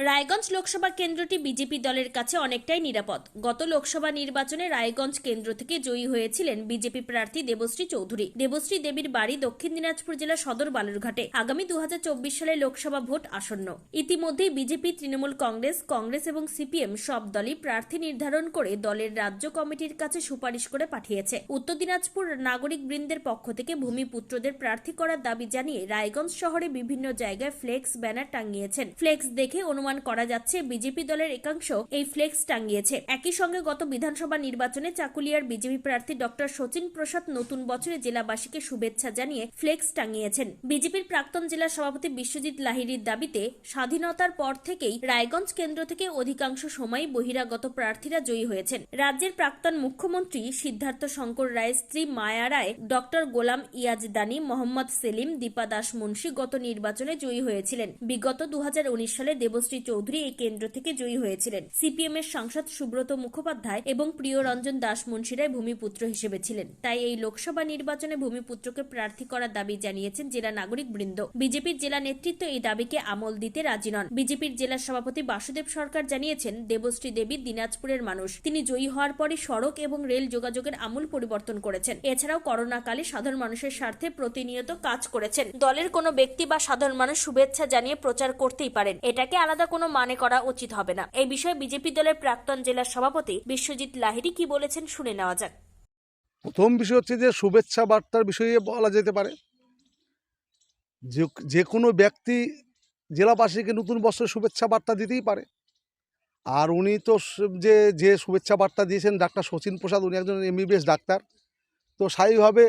রায়গঞ্জ লোকসভা কেন্দ্রটি বিজেপি দলের কাছে অনেকটাই নিরাপদ। গত লোকসভা নির্বাচনে রায়গঞ্জ কেন্দ্র থেকে জয়ী হয়েছিলেন বিজেপি প্রার্থী দেবশ্রী চৌধুরী। দেবশ্রী দেবীর বাড়ি দক্ষিণ দিনাজপুর জেলা সদর বালুরঘাটে। আগামী 2024 সালে লোকসভা ভোট আসন্ন। ইতিমধ্যেই বিজেপি, তৃণমূল কংগ্রেস এবং সিপিএম সব দলই প্রার্থী নির্ধারণ করে দলের রাজ্য কমিটির কাছে সুপারিশ করে পাঠিয়েছে। উত্তর দিনাজপুর নাগরিক বৃন্দের পক্ষ থেকে ভূমিপুত্রদের প্রার্থী করার দাবি জানিয়ে রায়গঞ্জ শহরে বিভিন্ন জায়গায় ফ্লেক্স, ব্যানার টাঙিয়েছেন। ফ্লেক্স দেখে অনুমান করা যাচ্ছে বিজেপি দলের একাংশ এই ফ্লেক্স টাঙিয়েছে। একই সঙ্গে গত বিধানসভা নির্বাচনে চাকুলিয়ার বিজেপি প্রার্থী ডক্টর শচীন প্রসাদ নতুন বছরে জেলাবাসীকে শুভেচ্ছা জানিয়ে ফ্লেক্স টাঙিয়েছেন। বিজেপির প্রাক্তন জেলা সভাপতি বিশ্বজিৎ লাহিড়ীর দাবিতে স্বাধীনতার পর থেকেই রায়গঞ্জ কেন্দ্র থেকে অধিকাংশ সময় বহিরাগত প্রার্থীরা জয়ী হয়েছেন। রাজ্যের প্রাক্তন মুখ্যমন্ত্রী সিদ্ধার্থ শঙ্কর রায়ের স্ত্রী মায়া রায়, ডক্টর গোলাম ইয়াজদানি, মোহাম্মদ সেলিম, দীপা দাস মুন্সি গত নির্বাচনে জয়ী হয়েছিলেন। বিগত 2019 সালে দেবশ্রী চৌধুরী এই কেন্দ্র থেকে জয়ী হয়েছিলেন। সিপিএম এর সাংসদ সুব্রত মুখোপাধ্যায় এবং প্রিয়রঞ্জন দাস মুন্সিরাই ভূমিপুত্র হিসেবে ছিলেন। তাই এই লোকসভা নির্বাচনে ভূমিপুত্রকে প্রার্থী করার দাবি জানিয়েছেন জেলা নাগরিক বৃন্দ। বিজেপির জেলা নেতৃত্ব এই দাবিকে আমল দিতে রাজি নন। বিজেপির জেলা সভাপতি বাসুদেব সরকার জানিয়েছেন, দেবশ্রী দেবী দিনাজপুরের মানুষ। তিনি জয়ী হওয়ার পরে সড়ক এবং রেল যোগাযোগের আমূল পরিবর্তন করেছেন। এছাড়াও করোনাকালে সাধারণ মানুষের স্বার্থে প্রতিনিয়ত কাজ করেছেন। দলের কোনো ব্যক্তি বা সাধারণ মানুষ শুভেচ্ছা জানিয়ে প্রচার করতেই পারেন, এটাকে আলাদা কোনো মানে করা উচিত হবে না। এই বিষয়ে বিজেপি দলের প্রাক্তন জেলা সভাপতি বিশ্বজিৎ লাহিড়ী কি বলেছেন শুনে নেওয়া যাক। প্রথম বিষয় হচ্ছে যে শুভেচ্ছা বার্তার বিষয়ে বলা যেতে পারে যে কোনো ব্যক্তি জেলাবাসীকে নতুন বছরের শুভেচ্ছা বার্তা দিতেই পারে। আর উনি তো যে শুভেচ্ছা বার্তা দিয়েছেন ডাক্তার শচীন প্রসাদ, উনি একজন এমবিবিএস ডাক্তার। তো স্বাভাবিকভাবে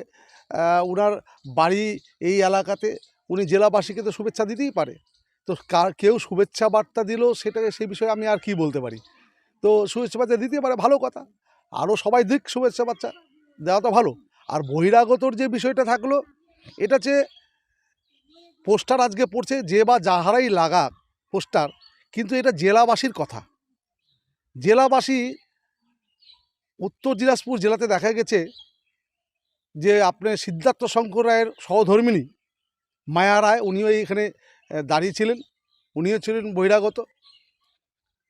ওনার বাড়ি এই এলাকাতে, উনি জেলাবাসীকে তো শুভেচ্ছা দিতেই পারে। তো কেউ শুভেচ্ছা বার্তা দিল, সেটাকে সেই বিষয়ে আমি আর কি বলতে পারি। তো শুভেচ্ছা বার্তা দিতে পারে, ভালো কথা। আরও সবাই দিক শুভেচ্ছা বার্তা, দেওয়া তো ভালো। আর বহিরাগতর যে বিষয়টা থাকলো, এটা হচ্ছে পোস্টার আজকে পড়ছে যে বা যাহারাই লাগাক পোস্টার, কিন্তু এটা জেলাবাসীর কথা। জেলাবাসী উত্তর দিনাজপুর জেলাতে দেখা গেছে যে আপনার সিদ্ধার্থ শঙ্কর রায়ের সহধর্মিণী মায়া রায়, উনিও এখানে দাঁড়িয়েছিলেন, উনিও ছিলেন বহিরাগত।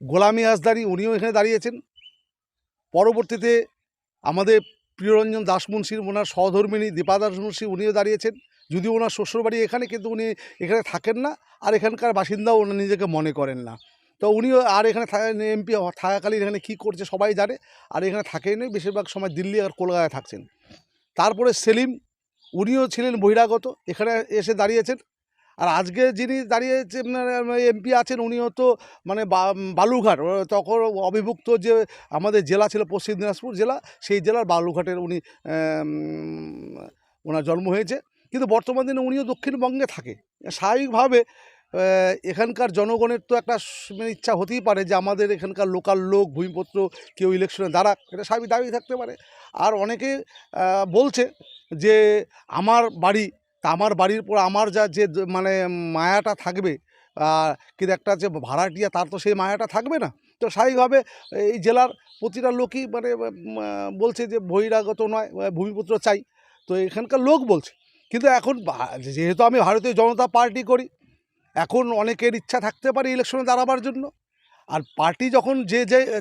গোলাম ইয়াজদানি, উনিও এখানে দাঁড়িয়েছেন। পরবর্তীতে আমাদের প্রিয়রঞ্জন দাস মুন্সির, ওনার সহধর্মিণী দীপা দাস মুন্সি, উনিও দাঁড়িয়েছেন। যদিও ওনার শ্বশুরবাড়ি এখানে, কিন্তু উনি এখানে থাকেন না, আর এখানকার বাসিন্দাও ওনার নিজেকে মনে করেন না। তো উনিও আর এখানে এমপি থাকাকালীন এখানে কী করছে সবাই জানে, আর এখানে থাকেই নেই, বেশিরভাগ সময় দিল্লি আর কলকাতায় থাকছেন। তারপরে সেলিম, উনিও ছিলেন বহিরাগত, এখানে এসে দাঁড়িয়েছেন। আর আজকে যিনি দাঁড়িয়েছে এমপি আছেন, উনিও তো মানে বালুরঘাট, তখন অবিভক্ত যে আমাদের জেলা ছিল পশ্চিম দিনাজপুর জেলা, সেই জেলার বালুরঘাটের উনি ওনার জন্ম হয়েছে। কিন্তু বর্তমান দিনে উনিও দক্ষিণবঙ্গে থাকে। স্বাভাবিকভাবে এখানকার জনগণের তো একটা মানে ইচ্ছা হতেই পারে যে আমাদের এখানকার লোকাল লোক ভূমিপুত্র কেউ ইলেকশনে দাঁড়াক, এটা স্বাভাবিক দাবি থাকতে পারে। আর অনেকে বলছে যে আমার বাড়ি, তা আমার বাড়ির পর আমার যে মানে মায়াটা থাকবে, কিন্তু একটা যে ভাড়াটিয়া, তার তো সেই মায়াটা থাকবে না। তো স্বাভাবিকভাবে এই জেলার প্রতিটা লোকই মানে বলছে যে বহিরাগত নয়, ভূমিপুত্র চাই। তো এখানকার লোক বলছে। কিন্তু এখন যেহেতু আমি ভারতীয় জনতা পার্টি করি, এখন অনেকের ইচ্ছা থাকতে পারে ইলেকশনে দাঁড়াবার জন্য। আর পার্টি যখন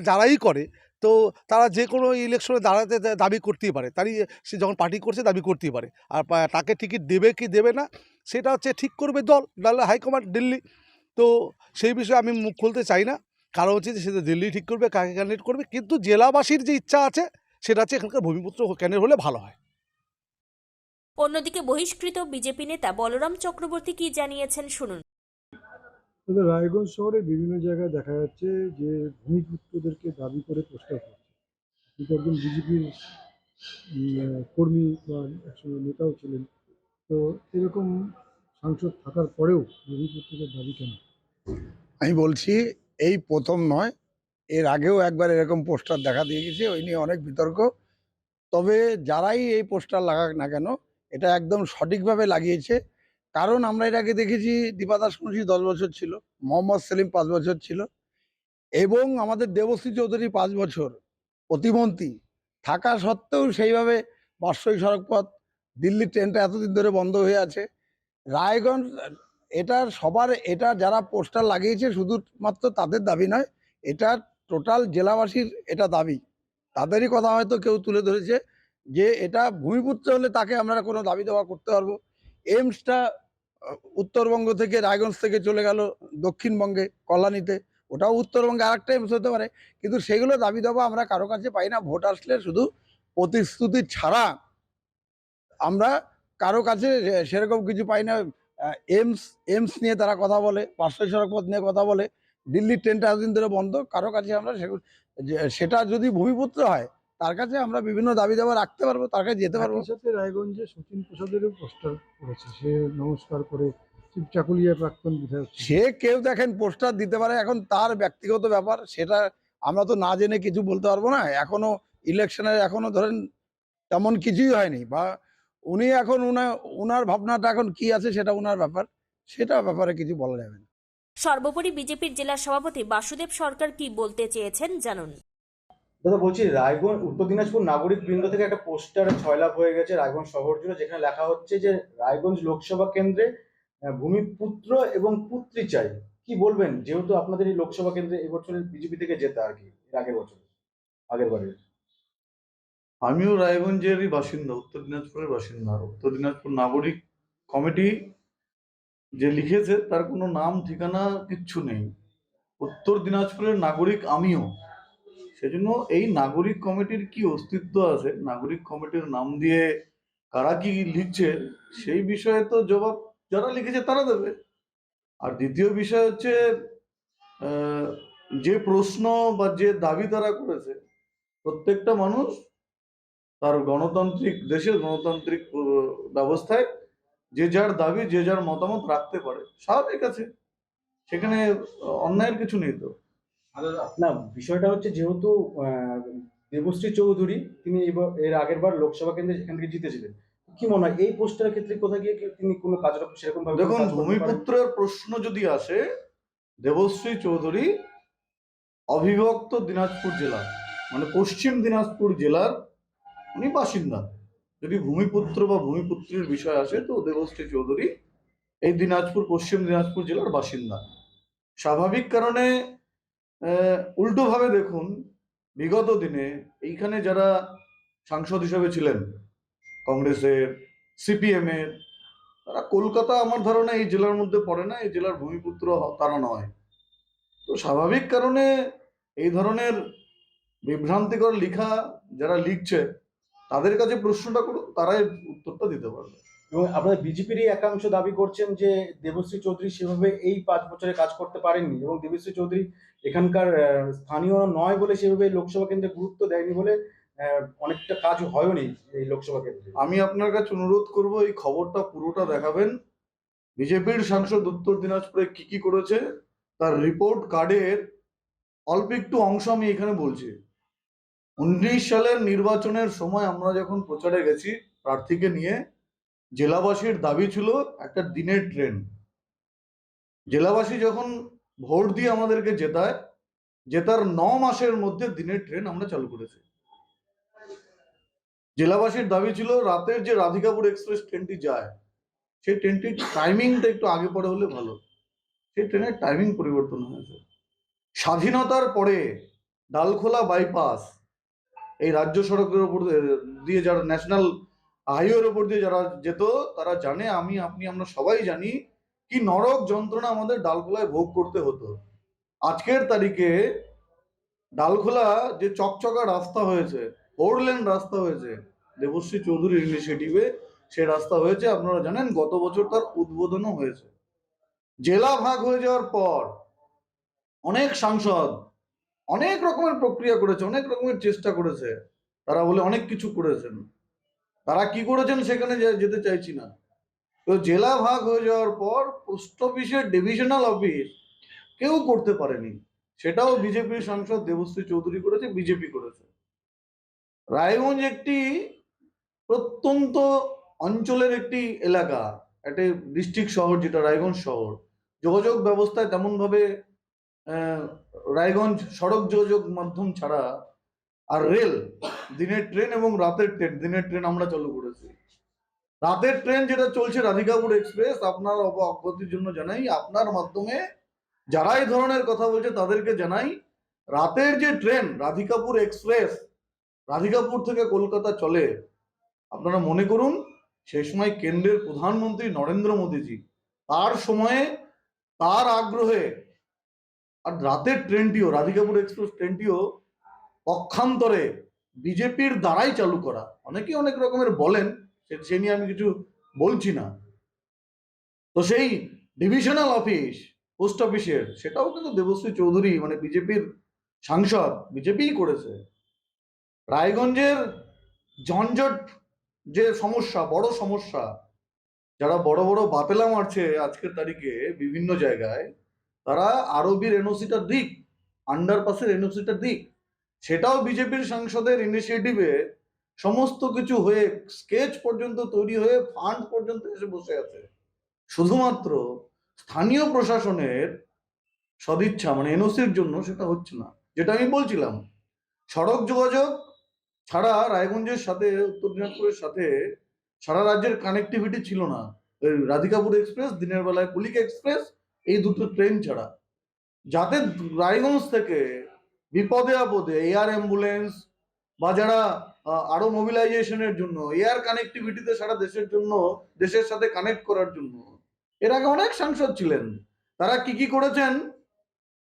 যারাই করে, তো তারা যে কোনো ইলেকশনে দাঁড়াতে দাবি করতেই পারে। তারই সে যখন পার্টি করছে দাবি করতেই পারে। আর তাকে টিকিট দেবে কি দেবে না, সেটা হচ্ছে ঠিক করবে দল, নাহলে হাইকমান্ড দিল্লি। তো সেই বিষয়ে আমি মুখ খুলতে চাই না, কারণ হচ্ছে যে সেটা দিল্লি ঠিক করবে কাকে ক্যান্ডিডেট করবে। কিন্তু জেলাবাসীর যে ইচ্ছা আছে, সেটা হচ্ছে এখানকার ভূমিপুত্র ক্যান্ডিডেট হলে ভালো হয়। অন্যদিকে বহিষ্কৃত বিজেপি নেতা বলরাম চক্রবর্তী কি জানিয়েছেন শুনুন। তবে রায়গঞ্জ শহরে বিভিন্ন জায়গায় দেখা যাচ্ছে যে ভূমিপুত্রদেরকে দাবি করে পোস্টার করছে। কিন্তু একজন বিজেপির কর্মী বা একসময় নেতাও ছিলেন, তো এরকম সাংসদ থাকার পরেও ভূমিপুত্রদের দাবি কেন? আমি বলছি এই প্রথম নয়, এর আগেও একবার এরকম পোস্টার দেখা দিয়ে গেছে, ওই নিয়ে অনেক বিতর্ক। তবে যারাই এই পোস্টার লাগাক না কেন, এটা একদম সঠিকভাবে লাগিয়েছে। কারণ আমরা এর আগে দেখেছি দীপা দাস মুন্সি 10 বছর ছিল, মোহাম্মদ সেলিম 5 বছর ছিল, এবং আমাদের দেবশ্রী চৌধুরী 5 বছর প্রতিমন্ত্রী থাকা সত্ত্বেও সেইভাবে বার্ষিক সড়কপথ, দিল্লির ট্রেনটা এতদিন ধরে বন্ধ হয়ে আছে। রায়গঞ্জ এটা সবার, এটা যারা পোস্টার লাগিয়েছে শুধুমাত্র তাদের দাবি নয়, এটা টোটাল জেলাবাসীর এটা দাবি। তাদেরই কথা হয়তো কেউ তুলে ধরেছে যে এটা ভূমিপুত্র হলে তাকে আমরা কোনো দাবি দেওয়া করতে পারবো। এইমসটা উত্তরবঙ্গ থেকে, রায়গঞ্জ থেকে চলে গেল দক্ষিণবঙ্গে কল্যাণীতে, ওটাও উত্তরবঙ্গে আরেকটা এইমস হতে পারে, কিন্তু সেগুলো দাবি দেওয়া আমরা কারো কাছে পাই না। ভোট আসলে শুধু প্রতিশ্রুতি ছাড়া আমরা কারো কাছে সেরকম কিছু পাই না। এইমস এইমস নিয়ে তারা কথা বলে, পাঁচশো সড়কপথ নিয়ে কথা বলে, দিল্লির ট্রেনটা এতদিন ধরে বন্ধ, কারো কাছে আমরা সেটা যদি ভূমিপুত্র হয় তার কাছে আমরা বিভিন্ন দাবি দাবা রাখতে পারবো, তার কাছে যেতে পারবো। একই সাথে রায়গঞ্জে সচিন প্রসাদেরও পোস্টার করেছে, সে নমস্কার করে চাকুলিয়া প্রাক্তন বিধায়ক। সে কেউ দেখেন পোস্টার দিতে পারে, এখন তার ব্যক্তিগত ব্যাপার, সেটা আমরা তো না জেনে কিছু বলতে পারবো না। এখনো ইলেকশনের এখনো ধরেন তেমন কিছুই হয়নি, বা উনি এখন উনার ভাবনাটা এখন কি আছে সেটা উনার ব্যাপার, সেটা ব্যাপারে কিছু বলা যাবে না। সর্বোপরি বিজেপির জেলা সভাপতি বাসুদেব সরকার কি বলতে চেয়েছেন জানুন। দাদা বলছি, রায়গঞ্জ উত্তর দিনাজপুর নাগরিক বৃন্দ থেকে একটা পোস্টার ছয়লাভ হয়ে গেছে রায়গঞ্জ শহর জুড়ে, যেখানে লেখা হচ্ছে যে রায়গঞ্জ লোকসভা কেন্দ্রে ভূমিপুত্র এবং পুত্রী চাই। কি বলবেন, যেহেতু আপনাদের এই লোকসভা কেন্দ্রে এবছরের বিজেপি থেকে জেতা আর কি, এর আগের বছর, আগের বারের। আমিও রায়গঞ্জেরই বাসিন্দা, উত্তর দিনাজপুরের বাসিন্দা। উত্তর দিনাজপুর নাগরিক কমিটি যে লিখেছে তার কোনো নাম ঠিকানা কিচ্ছু নেই। উত্তর দিনাজপুরের নাগরিক আমিও, সেজন্য এই নাগরিক কমিটির কি অস্তিত্ব আছে, নাগরিক কমিটির নাম দিয়ে কারা কি লিখছে সেই বিষয়ে তো জবাব যারা লিখেছে তারা দেবে। আর দ্বিতীয় বিষয় হচ্ছে যে প্রশ্ন বা যে দাবি তারা করেছে, প্রত্যেকটা মানুষ তার গণতান্ত্রিক দেশের গণতান্ত্রিক ব্যবস্থায় যে যার দাবি, যে যার মতামত রাখতে পারে, স্বাভাবিক আছে, সেখানে অন্যায়ের কিছু নেই তো। না, বিষয়টা হচ্ছে যেহেতু দেবশ্রী চৌধুরী তিনি এর আগের বার লোকসভা কেন্দ্রে সেখান থেকে জিতেছিলেন, কি মনে হয় এই পোস্টারের ক্ষেত্রে কোথায় গিয়ে তিনি কোনো কাজ সেরকম ভাবে দেখুন, ভূমিপুত্রের প্রশ্ন যদি আসে, দেবশ্রী চৌধুরী অবিভক্ত দিনাজপুর জেলা মানে পশ্চিম দিনাজপুর জেলার উনি বাসিন্দা। যদি ভূমিপুত্র বা ভূমিপুত্রের বিষয় আসে তো দেবশ্রী চৌধুরী এই দিনাজপুর পশ্চিম দিনাজপুর জেলার বাসিন্দা। স্বাভাবিক কারণে উল্টোভাবে দেখুন, বিগত দিনে এইখানে যারা সাংসদ হিসেবে ছিলেন কংগ্রেসের, সিপিএম এর, তারা কলকাতা আমার ধারণা এই জেলার মধ্যে পড়ে না, এই জেলার ভূমিপুত্র তারা নয়। তো স্বাভাবিক কারণে এই ধরনের বিভ্রান্তিকর লেখা যারা লিখছে তাদের কাছে প্রশ্নটা করুন, তারাই উত্তরটা দিতে পারবে। এবং আপনাদের বিজেপির একাংশ দাবি করছেন যে দেবশ্রী চৌধুরী সেভাবে এই 5 বছরে কাজ করতে পারেননি, এবং দেবশ্রী চৌধুরী এখানকার স্থানীয় নয় বলে সেভাবে লোকসভা কেন্দ্রে গুরুত্ব দেয়নি বলে অনেকটা কাজ হয়নি এই লোকসভা কেন্দ্রে। আমি আপনার কাছে অনুরোধ করব এই খবরটা পুরোটা দেখাবেন। বিজেপির সাংসদ উত্তর দিনাজপুরে কি কি করেছে তার রিপোর্ট কার্ডের অল্প একটু অংশ আমি এখানে বলছি। 19 সালের নির্বাচনের সময় আমরা যখন প্রচারে গেছি প্রার্থীকে নিয়ে, জেলাবাসীর দাবি ছিল একটা দিনের ট্রেন। জেলাবাসী যখন ভোট দিয়ে আমাদেরকে জেতার 9 মাসের মধ্যে দিনের ট্রেন আমরা চালু করেছি। জেলাবাসীর দাবি ছিল রাতের যে রাধিকাপুর এক্সপ্রেস ট্রেনটি যায় সেই ট্রেনটির টাইমিংটা একটু আগে পরে হলে ভালো। সেই ট্রেনের টাইমিং পরিবর্তন হয়েছে। স্বাধীনতার পরে ডালখোলা বাইপাস, এই রাজ্য সড়কের উপর দিয়ে যারা ন্যাশনাল হাইওয়ের উপর দিয়ে যারা যেত তারা জানে, আমরা সবাই জানি কি নরক যন্ত্রণা আমাদের ডালখোলায় ভোগ করতে হতো। আজকের তারিখে ডালখোলা যে চকচকা রাস্তা হয়েছে, 4 লেন রাস্তা হয়েছে দেবশ্রী চৌধুরীর ইনিশিয়েটিভে, সে রাস্তা হয়েছে। আপনারা জানেন গত বছর তার উদ্বোধনও হয়েছে। জেলা ভাগ হয়ে যাওয়ার পর অনেক সাংসদ অনেক রকমের প্রক্রিয়া করেছে, অনেক রকমের চেষ্টা করেছে, তারা বলে অনেক কিছু করেছেন। তারা কি করেছেন সেখানে যেতে চাইছি না। তো জেলা ভাগ হয়ে যাওয়ার পর পোস্ট অফিসের ডিভিশনাল অফিস কেউ করতে পারেনি, সেটাও বিজেপির সাংসদ দেবশ্রী চৌধুরী করেছে, বিজেপি করেছে। রায়গঞ্জ একটি প্রত্যন্ত অঞ্চলের একটি এলাকা, একটা ডিস্ট্রিক্ট শহর যেটা রায়গঞ্জ শহর, যোগাযোগ ব্যবস্থায় তেমন ভাবে রায়গঞ্জ সড়ক যোগাযোগ মাধ্যম ছাড়া আর রেল, দিনের ট্রেন এবং রাতের ট্রেন, দিনের ট্রেন আমরা চালু করেছি। রাতের ট্রেন যেটা চলছে রাধিকাপুর এক্সপ্রেস, আপনার অবগতির জন্য জানাই, আপনার মাধ্যমে যারা এই ধরনের কথা বলছে তাদেরকে জানাই, রাতের যে ট্রেন রাধিকাপুর এক্সপ্রেস রাধিকাপুর থেকে কলকাতা চলে, আপনারা মনে করুন সেই সময় কেন্দ্রের প্রধানমন্ত্রী নরেন্দ্র মোদীজি, তার সময়ে, তার আগ্রহে, আর রাতের ট্রেনটিও রাধিকাপুর এক্সপ্রেস ট্রেনটিও পক্ষান্তরে বিজেপির দ্বারাই চালু করা। অনেকেই অনেক রকমের বলেন, সে নিয়ে আমি কিছু বলছি না। তো সেই ডিভিশনাল অফিস পোস্ট অফিসের, সেটাও কিন্তু দেবশ্রী চৌধুরী মানে বিজেপির সাংসদ, বিজেপিই করেছে। রায়গঞ্জের ঝঞ্ঝট যে সমস্যা, বড় সমস্যা, যারা বড় বড় বাতেলা মারছে আজকের তারিখে বিভিন্ন জায়গায়, তারা আরবির এনওসিটা দিক, আন্ডারপাসের এনওসিটা দিক, সেটাও বিজেপির সাংসদের ইনিশিয়েটিভে সমস্ত কিছু হয়ে স্কেচ পর্যন্ত তৈরি হয়ে ফান্ড পর্যন্ত এসে বসে আছে। শুধুমাত্র স্থানীয় প্রশাসনের সদিচ্ছা মানে এনওসির জন্য সেটা হচ্ছে না। যেটা আমি বলছিলাম, সড়ক যোগাযোগ ছাড়া রায়গঞ্জের সাথে, উত্তর দিনাজপুরের সাথে সারা রাজ্যের কানেক্টিভিটি ছিল না। রাধিকাপুর এক্সপ্রেস, দিনের বেলায় কুলিক এক্সপ্রেস, এই দুটো ট্রেন ছাড়া, যাতে রায়গঞ্জ থেকে বিপদে আপদে এয়ার অ্যাম্বুলেন্স বা যারা আরো মোবিলাইজেশনের জন্য, এয়ার কানেক্টিভিটিতে সারা দেশের জন্য, দেশের সাথে কানেক্ট করার জন্য এর আগে অনেক সাংসদ ছিলেন। তারা কি কি করেছেন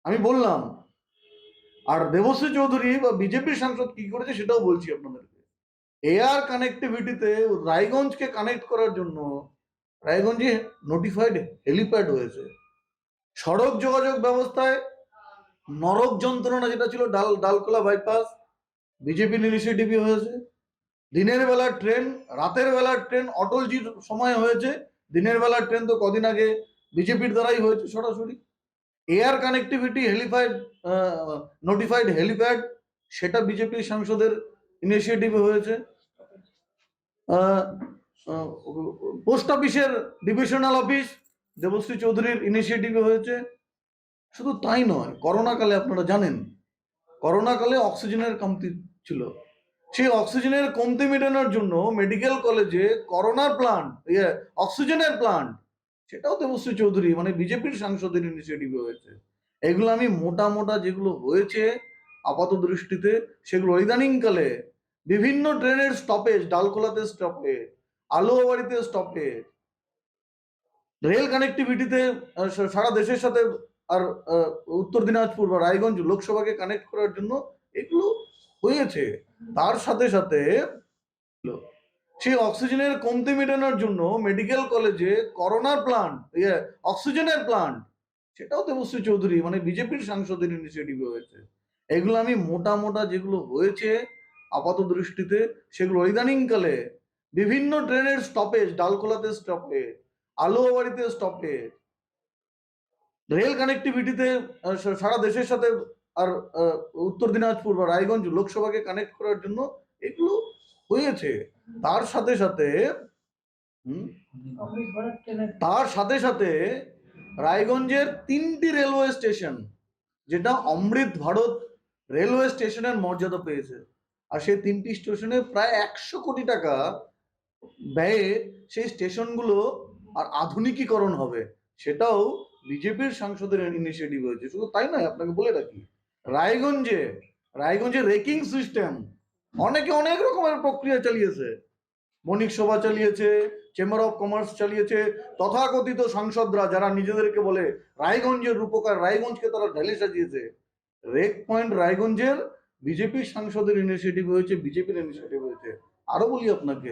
আমি বললাম, আর দেবশ্রী চৌধুরী বা বিজেপির সাংসদ কি করেছে সেটাও বলছি আপনাদেরকে। এয়ার কানেক্টিভিটিতে রায়গঞ্জকে কানেক্ট করার জন্য রায়গঞ্জে নোটিফাইড হেলিপ্যাড হয়েছে। সড়ক যোগাযোগ ব্যবস্থায় নরক যন্ত্রণা যেটা ছিল ডালখোলা বাইপাস, বিজেপির ইনিশিয়েটিভে হয়েছে। দিনের বেলার ট্রেন, রাতের বেলার ট্রেন অটলজির সময় হয়েছে। দিনের বেলার ট্রেন তো কদিন আগে বিজেপির দ্বারাই হয়েছে সরাসরি। Air connectivity helipad, notified helipad, সেটা বিজেপির সাংসদের ইনিশিয়েটিভে হয়েছে। পোস্ট অফিসের ডিভিশনাল অফিস দেবশ্রী চৌধুরীর ইনিশিয়েটিভে হয়েছে। শুধু তাই নয়, করোনাকালে আপনারা জানেন, করোনাকালে অক্সিজেনের কমতি ছিল। সেই অক্সিজেনের কমতি মেটানোর জন্য মেডিকেল কলেজে করোনার প্লান্ট, অক্সিজেনের প্লান্ট, সেটাও দেবশ্রী চৌধুরী মানে বিজেপির সাংসদের ইনিশিয়েটিভে হয়েছে। এগুলো আমি মোটা মোটা যেগুলো হয়েছে আপাত দৃষ্টিতে, সেগুলো ইদানিংকালে বিভিন্ন ট্রেনের স্টপেজ, ডালখোলাতে স্টপেজ, আলুয়াবাড়িতে স্টপেজ, রেল কানেক্টিভিটিতে সারা দেশের সাথে, আর উত্তর দিনাজপুর বা রায়গঞ্জ লোকসভাকে কানেক্ট করার জন্য এগুলো হয়েছে। তার সাথে সাথে সেই অক্সিজেনের কমতি মেটানোর জন্য মেডিকেল কলেজে করোনার প্লান্ট, অক্সিজেনের প্লান্ট, সেটাও দেবশ্রী চৌধুরী মানে বিজেপির সাংসদের ইনিশিয়েটিভে হয়েছে। এগুলো আমি মোটা মোটা যেগুলো হয়েছে আপাত দৃষ্টিতে, সেগুলো ইদানিংকালে বিভিন্ন ট্রেনের স্টপেজ, ডালখোলাতে স্টপেজ, আলুয়াবাড়িতে স্টপেজ, রেল কানেক্টিভিটিতে সারা দেশের সাথে, আর উত্তর দিনাজপুর বা রায়গঞ্জ লোকসভাকে কানেক্ট করার জন্য এগুলো হয়েছে। তার সাথে সাথে রায়গঞ্জের 3টি রেলওয়ে স্টেশন, যেটা অমৃত ভারত রেলওয়ে স্টেশনের মর্যাদা পেয়েছে, আর সেই 3টি স্টেশনে প্রায় 100 কোটি টাকা ব্যয়ে সেই স্টেশনগুলো আর আধুনিকীকরণ হবে, সেটাও বিজেপির সাংসদের ইনিশিয়েটিভ হয়েছে। শুধু তাই নয়, আপনাকে বলে রাখি, রায়গঞ্জে রেকিং সিস্টেম, অনেকে অনেক রকমের প্রক্রিয়া চালিয়েছে, বণিক সভা চালিয়েছে, চেম্বার অফ কমার্স চালিয়েছে, তথাকথিত সাংসদরা যারা নিজেদেরকে বলে রায়গঞ্জের রূপকার, রায়গঞ্জকে তারা ঢেলে সাজিয়েছে। রেক পয়েন্ট রায়গঞ্জের বিজেপির সাংসদের ইনিশিয়েটিভ হয়েছে, বিজেপির ইনিশিয়েটিভ হয়েছে। আরো বলি আপনাকে,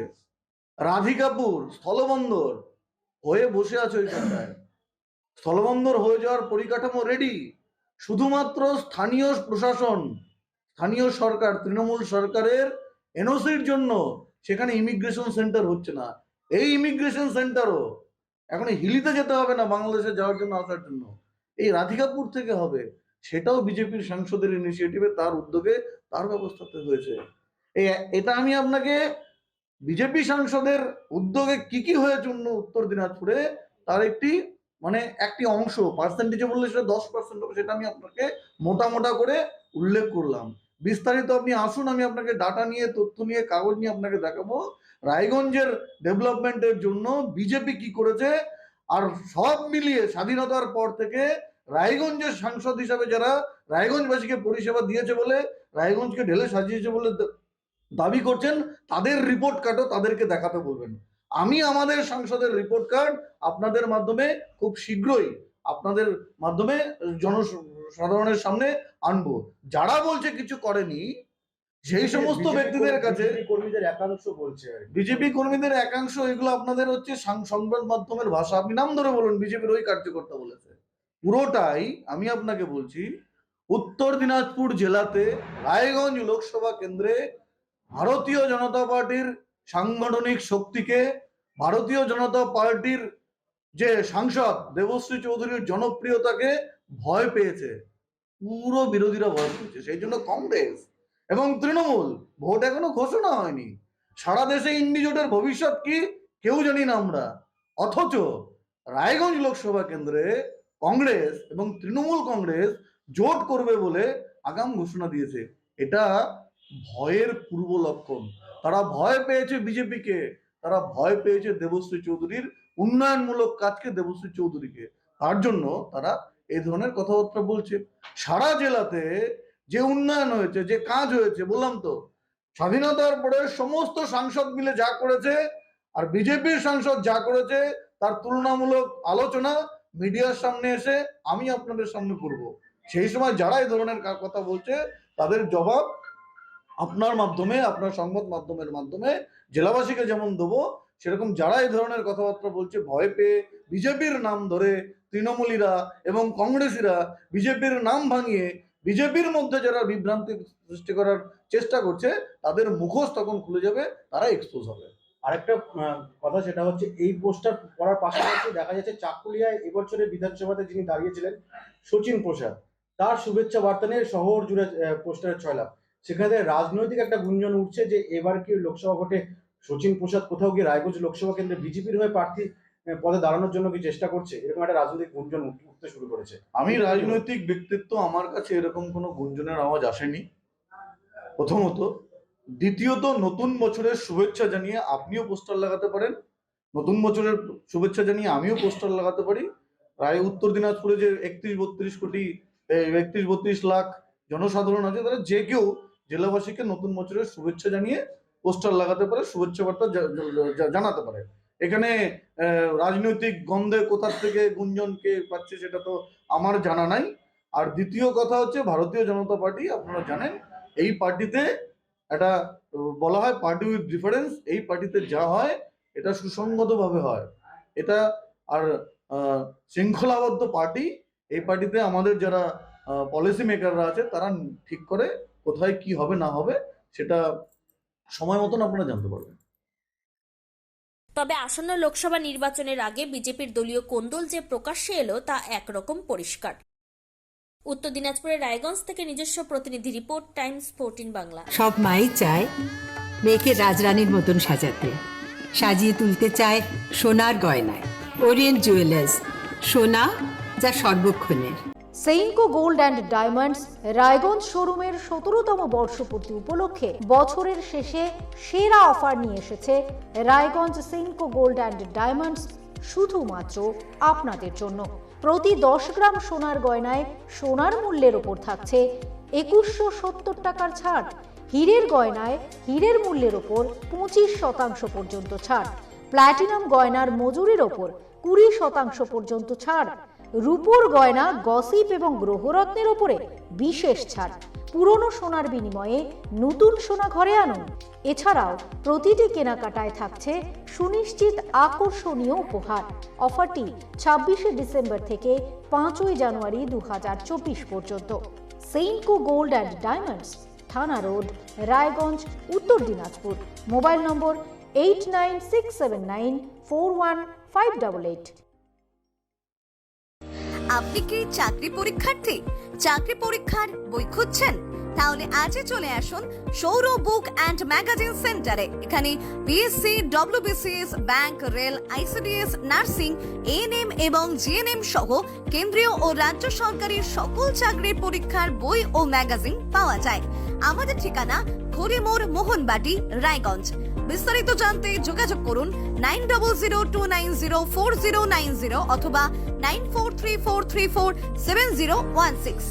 রাধিকাপুর স্থলবন্দর হয়ে বসে আছে ওইখানটায়, স্থলবন্দর হয়ে যাওয়ার পরিকাঠামো রেডি, শুধুমাত্র স্থানীয় প্রশাসন, স্থানীয় সরকার, তৃণমূল সরকারের এনওসির জন্য সেখানে ইমিগ্রেশন সেন্টার হচ্ছে না। এই ইমিগ্রেশন সেন্টারও এখন হিলিতে যেতে হবে না বাংলাদেশে যাওয়ার জন্য, আসার জন্য, এই রাধিকাপুর থেকে হবে। সেটাও বিজেপির সাংসদের ইনিশিয়েটিভে, তার উদ্যোগে, তার ব্যবস্থাতে হয়েছে। এটা আমি আপনাকে বিজেপি সাংসদের উদ্যোগে কি কি হয়েছে উত্তর দিনাজপুরে তার একটি অংশ, পার্সেন্টেজে বললে সেটা 10% হবে, সেটা আমি আপনাকে মোটা মোটা করে উল্লেখ করলাম। বিস্তারিত আপনি আসুন, আমি আপনাকে ডাটা নিয়ে, তথ্য নিয়ে, কাগজ নিয়ে আপনাকে দেখাবো রায়গঞ্জের ডেভেলপমেন্টের জন্য বিজেপি কি করেছে। আর সব মিলিয়ে স্বাধীনতার পর থেকে রায়গঞ্জের সাংসদ হিসাবে যারা রায়গঞ্জবাসীকে পরিষেবা দিয়েছে বলে, রায়গঞ্জকে ঢেলে সাজিয়েছে বলে দাবি করছেন, তাদের রিপোর্ট কার্ডও তাদেরকে দেখাতে বলবেন। আমি আমাদের সাংসদের রিপোর্ট কার্ড আপনাদের মাধ্যমে খুব শীঘ্রই আপনাদের মাধ্যমে জনসাধারণের সামনে আনবো। যারা বলছে কিছু করেনি সেই সমস্ত ব্যক্তিদের কাছে, কর্মীদের একাংশ বলছে বিজেপি কর্মীদের একাংশ, এগুলো আপনাদের হচ্ছে সংবাদ মাধ্যমের ভাষা। আপনি নাম ধরে বলুন, বিজেপির ওই কার্যকর্তা বলেছে। পুরোটাই আমি আপনাকে বলছি, উত্তর দিনাজপুর জেলাতে রায়গঞ্জ লোকসভা কেন্দ্রে ভারতীয় জনতা পার্টির সাংগঠনিক শক্তিকে, ভারতীয় জনতা পার্টির যে সাংসদ দেবশ্রী চৌধুরীর জনপ্রিয়তাকে ভয় পেয়েছে, পুরো বিরোধীরা ভয় পেয়েছে। সেই জন্য কংগ্রেস এবং তৃণমূল, ভোট এখনো ঘোষণা হয়নি, সারা দেশে ইন্ডি জোটের ভবিষ্যৎ কি কেউ জানি না আমরা, অথচ রায়গঞ্জ লোকসভা কেন্দ্রে কংগ্রেস এবং তৃণমূল কংগ্রেস জোট করবে বলে আগাম ঘোষণা দিয়েছে। এটা ভয়ের পূর্ব লক্ষণ। তারা ভয় পেয়েছে বিজেপিকে, তারা ভয় পেয়েছে দেবশ্রী চৌধুরীর উন্নয়নমূলক কাজকে, দেবশ্রী চৌধুরীকে। তার জন্য তারা এই ধরনের কথাবার্তা বলছে। সারা জেলাতে যে উন্নয়ন হয়েছে, যে কাজ হয়েছে, বললাম তো, স্বাধীনতার পরে সমস্ত সাংসদ মিলে যা করেছে আর বিজেপির সাংসদ যা করেছে, তার তুলনামূলক আলোচনা মিডিয়ার সামনে এসে আমি আপনাদের সামনে করব। সেই সময় যারা এই ধরনের কথা বলছে তাদের জবাব আপনার মাধ্যমে, আপনার সংবাদ মাধ্যমের মাধ্যমে জেলাবাসীকে যেমন দেবো, সেরকম যারা এই ধরনের কথাবার্তা বলছে ভয় পেয়ে বিজেপির নাম ধরে, তৃণমূলীরা এবং কংগ্রেসীরা বিজেপির নাম ভাঙিয়ে বিজেপির মধ্যে যারা বিভ্রান্তি সৃষ্টি করার চেষ্টা করছে, তাদের মুখোশ তখন খুলে যাবে, তারা এক্সপোজ হবে। আরেকটা কথা, সেটা হচ্ছে এই পোস্টার পড়ার পাশাপাশি দেখা যাচ্ছে চাকুলিয়ায় এবছরের বিধানসভাতে যিনি দাঁড়িয়েছিলেন শচীন প্রসাদ, তার শুভেচ্ছা বার্তা নিয়ে শহর জুড়ে পোস্টারের ছয়লাভ। সেখানে রাজনৈতিক একটা গুঞ্জন উঠছে যে এবার কি লোকসভা ভোটে শচীন প্রসাদ কোথাও গিয়ে রায়গঞ্জ লোকসভা কেন্দ্রে বিজেপির হয়ে প্রার্থী পদে দাঁড়ানোর জন্য কি চেষ্টা করছে, এরকম একটা রাজনৈতিক গুঞ্জন উঠতে শুরু করেছে। আমি রাজনৈতিক ব্যক্তিত্ব, আমার কাছে এরকম কোনো গুঞ্জনের আওয়াজ আসেনি, প্রথমত। দ্বিতীয়ত, নতুন বছরের শুভেচ্ছা জানিয়ে আপনিও পোস্টার লাগাতে পারেন, নতুন বছরের শুভেচ্ছা জানিয়ে আমিও পোস্টার লাগাতে পারি। রায় উত্তর দিনাজপুরে যে 31-32 লাখ জনসাধারণ আছে, তারা যে কেউ জেলাবাসীকে নতুন বছরের শুভেচ্ছা জানিয়ে পোস্টার লাগাতে পারে, শুভেচ্ছা বার্তা জানাতে পারে। এখানে রাজনৈতিক গন্ধে কোথার থেকে গুঞ্জন কে পাচ্ছে সেটা তো আমার জানা নাই। আর দ্বিতীয় কথা হচ্ছে, ভারতীয় জনতা পার্টি, আপনারা জানেন এই পার্টিতে একটা বলা হয় পার্টি উইথ ডিফারেন্স। এই পার্টিতে যা হয় এটা সুসংগতভাবে হয়, এটা আর শৃঙ্খলাবদ্ধ পার্টি। এই পার্টিতে আমাদের যারা পলিসি মেকাররা আছে, তারা ঠিক করে কোথায় কি হবে না হবে, সেটা সময় মতন আপনারা জানতে পারবেন। তবে আসন্ন লোকসভা নির্বাচনের আগে বিজেপির দলীয় কোন্দল যে প্রকাশ্যে এলো তা একরকম পরিষ্কার। উত্তর দিনাজপুরের রায়গঞ্জ থেকে নিজস্ব প্রতিনিধি রিপোর্ট, টাইমস 14 বাংলা। সব মাই চায় মেয়েকে রাজরানীর মতন সাজাতে, সাজিয়ে তুলতে চায় সোনার গয়নায়। ওরিয়েন্ট জুয়েলার্স, সোনা যা সর্বক্ষণের। Senco gold and diamonds Raiganj শোরুমের 17তম বর্ষপূর্তি উপলক্ষে বছরের শেষে সেরা অফার নিয়ে এসেছে Raiganj Senco gold and diamonds, শুধুমাত্র আপনাদের জন্য। প্রতি 10 গ্রাম সোনার গয়নায় সোনার মূল্যের ওপর থাকছে 2170 টাকার ছাড়। হীরের গয়নায় হীরের মূল্যের ওপর 25% পর্যন্ত ছাড়। প্ল্যাটিনাম গয়নার মজুরির ওপর 20% পর্যন্ত ছাড়। রূপোর গয়না, গসিপ এবং গ্রহরত্নের ওপরে বিশেষ ছাড়। পুরনো সোনার বিনিময়ে নতুন সোনা ঘরে আনুন। এছাড়াও প্রতিটি কেনাকাটায় থাকছে সুনিশ্চিত আকর্ষণীয় উপহার। অফারটি 26শে ডিসেম্বর থেকে 5ই জানুয়ারি 2024 পর্যন্ত। সেইনকো গোল্ড অ্যান্ড ডায়মন্ডস, থানা রোড, রায়গঞ্জ, উত্তর দিনাজপুর। মোবাইল নম্বর 8967941588। আপনি কি চাকরি পরীক্ষার্থী? চাকরি পরীক্ষার বই খুঁজছেন? তাহলে আজই চলে আসুন সৌর বুক অ্যান্ড ম্যাগাজিন সেন্টারে। এখানে BSc, WBCS, bank, rail, ICDS, nursing, ANM এবং জিএনএম সহ কেন্দ্রীয় ও রাজ্য সরকারি সকল চাকরির পরীক্ষার বই ও ম্যাগাজিন পাওয়া যায়। আমাদের ঠিকানা খড়িমোড়, মোহনবাটি, রায়গঞ্জ। বিস্তারিত জানতে যোগাযোগ করুন 9002904090 অথবা 9434347016।